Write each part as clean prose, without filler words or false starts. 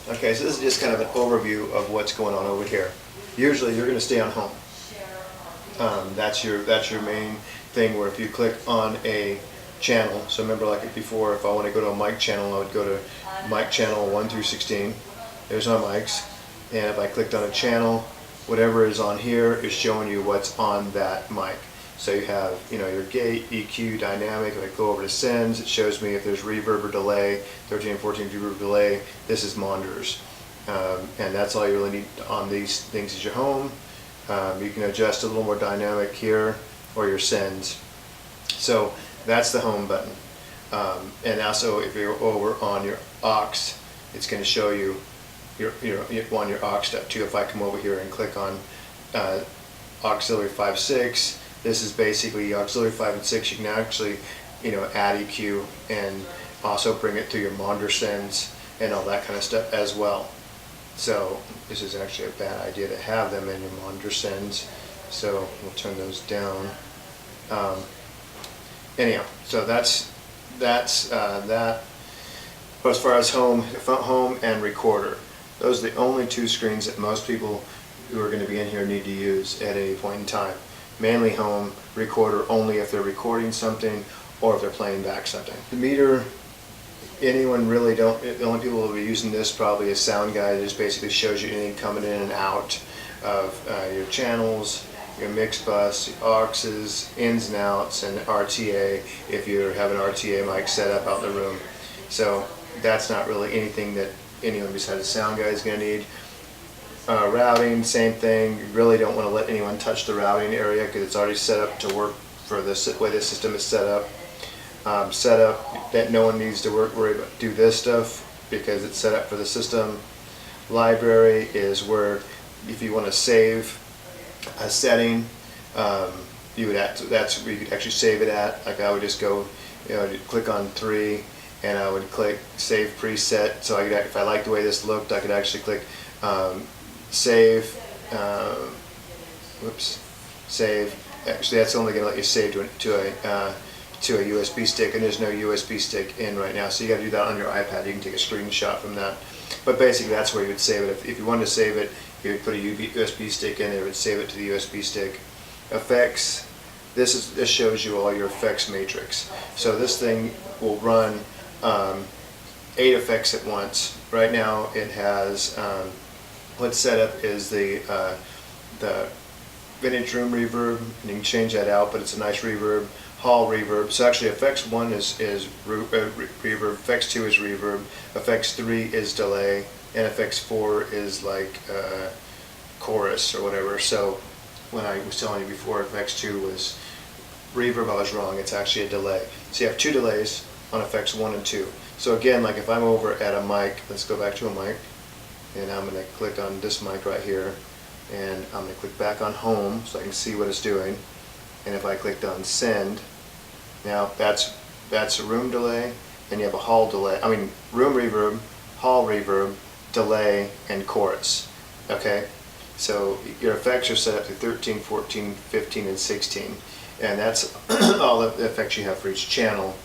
Okay, so this is just kind of an overview of what's going on over here. Usually you're going to stay on home. That's your main thing, where if you click on a channel, so remember like before, if I want to go to a mic channel, I would go to mic channel 1 through 16. There's my mics. And if I clicked on a channel, whatever is on here is showing you what's on that mic. So you have, your gate, EQ, dynamic. If I go over to sends, it shows me if there's reverb or delay, 13 and 14 reverb delay. This is monitors. And that's all you really need on these things is your home. You can adjust a little more dynamic here, or your sends. So that's the home button. And also if you're over on your aux, it's going to show you your aux step too. If I come over here and click on auxiliary 5, 6, this is basically auxiliary 5 and 6. You can actually add EQ and also bring it through your monitor sends and all that kind of stuff as well. So this is actually a bad idea to have them in your monitor sends, so we'll turn those down. Anyhow, so that's that. But as far as home and recorder, those are the only two screens that most people who are going to be in here need to use at any point in time. Mainly home, recorder only if they're recording something or if they're playing back something. The meter, anyone really don't, the only people who will be using this probably is sound guy. It just basically shows you anything coming in and out of your channels, your mix bus, your auxes, ins and outs, and RTA if you have an RTA mic set up out in the room. So that's not really anything that anyone besides a sound guy is going to need. Routing, same thing. You really don't want to let anyone touch the routing area because it's already set up to work for the way the system is set up. Set up that no one needs to worry about do this stuff because it's set up for the system. Library is where if you want to save a setting, that's where you could actually save it at. Like I would just go, click on 3, and I would click Save Preset. So I could, if I like the way this looked, I could actually click Save. Save. Actually, that's only going to let you save to a USB stick, and there's no USB stick in right now, so you got to do that on your iPad. You can take a screenshot from that. But basically, that's where you would save it. If you wanted to save it, you would put a USB stick in there. It would save it to the USB stick. Effects. This shows you all your effects matrix. So this thing will run 8 effects at once. Right now, it has what's set up is the vintage room reverb, and you can change that out, but it's a nice reverb. Hall reverb. So actually effects 1 is reverb, effects 2 is reverb, effects 3 is delay, and effects 4 is like chorus or whatever. So when I was telling you before effects 2 was reverb, I was wrong. It's actually a delay. So you have 2 delays on effects 1 and 2. So again, like if I'm over at a mic, let's go back to a mic, and I'm going to click on this mic right here, and I'm going to click back on home so I can see what it's doing. And if I clicked on send, now that's a room delay, and you have a hall delay. I mean room reverb, hall reverb, delay, and chorus. Okay, so your effects are set up to 13, 14, 15, and 16, and that's all the effects you have for each channel.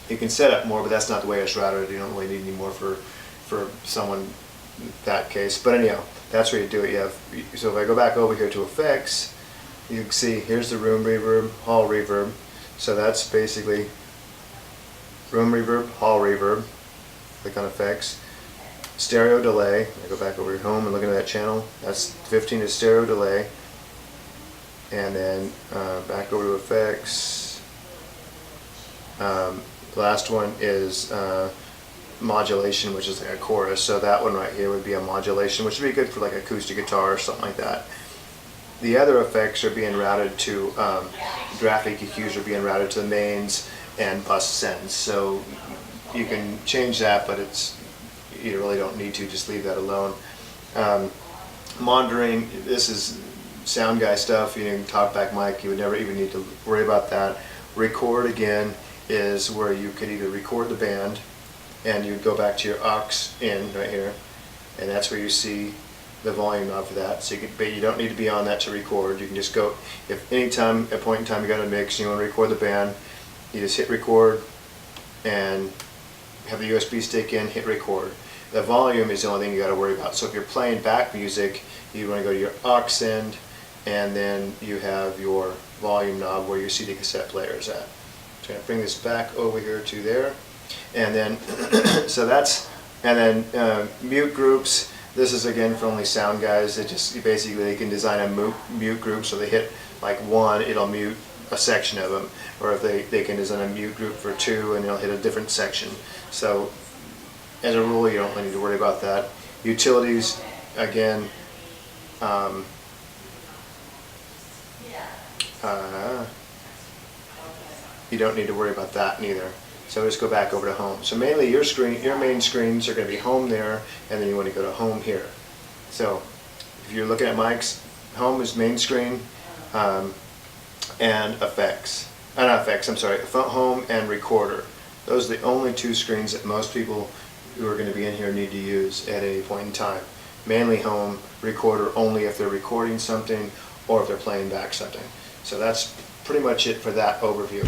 You can set up more, but that's not the way it's routed. You don't really need any more for someone in that case. But anyhow, that's where you do it. You have, so if I go back over here to effects, you can see here's the room reverb, hall reverb. So that's basically room reverb, hall reverb. Click on effects. Stereo delay. I go back over to home and look at that channel. That's 15 is stereo delay. And then back over to effects. The last one is modulation, which is like a chorus. So that one right here would be a modulation, which would be good for like acoustic guitar or something like that. The other effects are being routed to, graphic EQs are being routed to the mains and bus sends. So you can change that, but you really don't need to, just leave that alone. Monitoring, this is sound guy stuff, talkback mic, you would never even need to worry about that. Record again is where you could either record the band, and you would go back to your aux in right here, and that's where you see the volume of that. So but you don't need to be on that to record. You can just go, if anytime, at a point in time you got a mix and you want to record the band, you just hit record and have the USB stick in, hit record. The volume is the only thing you got to worry about. So if you're playing back music, you want to go to your aux end, and then you have your volume knob where your CD cassette player is at. So I'm going to bring this back over here to there, and then so that's, and then mute groups. This is again for only sound guys. It just basically they can design a mute group, so they hit like 1, it'll mute a section of them, or if they can design a mute group for 2 and it'll hit a different section. So as a rule, you don't really need to worry about that. Utilities, again, you don't need to worry about that neither. So just go back over to home. So mainly your main screens are going to be home there, and then you want to go to home here. So if you're looking at mics, home is main screen, and effects. Not effects, I'm sorry, home and recorder. Those are the only 2 screens that most people who are going to be in here need to use at any point in time. Mainly home, recorder only if they're recording something or if they're playing back something. So that's pretty much it for that overview.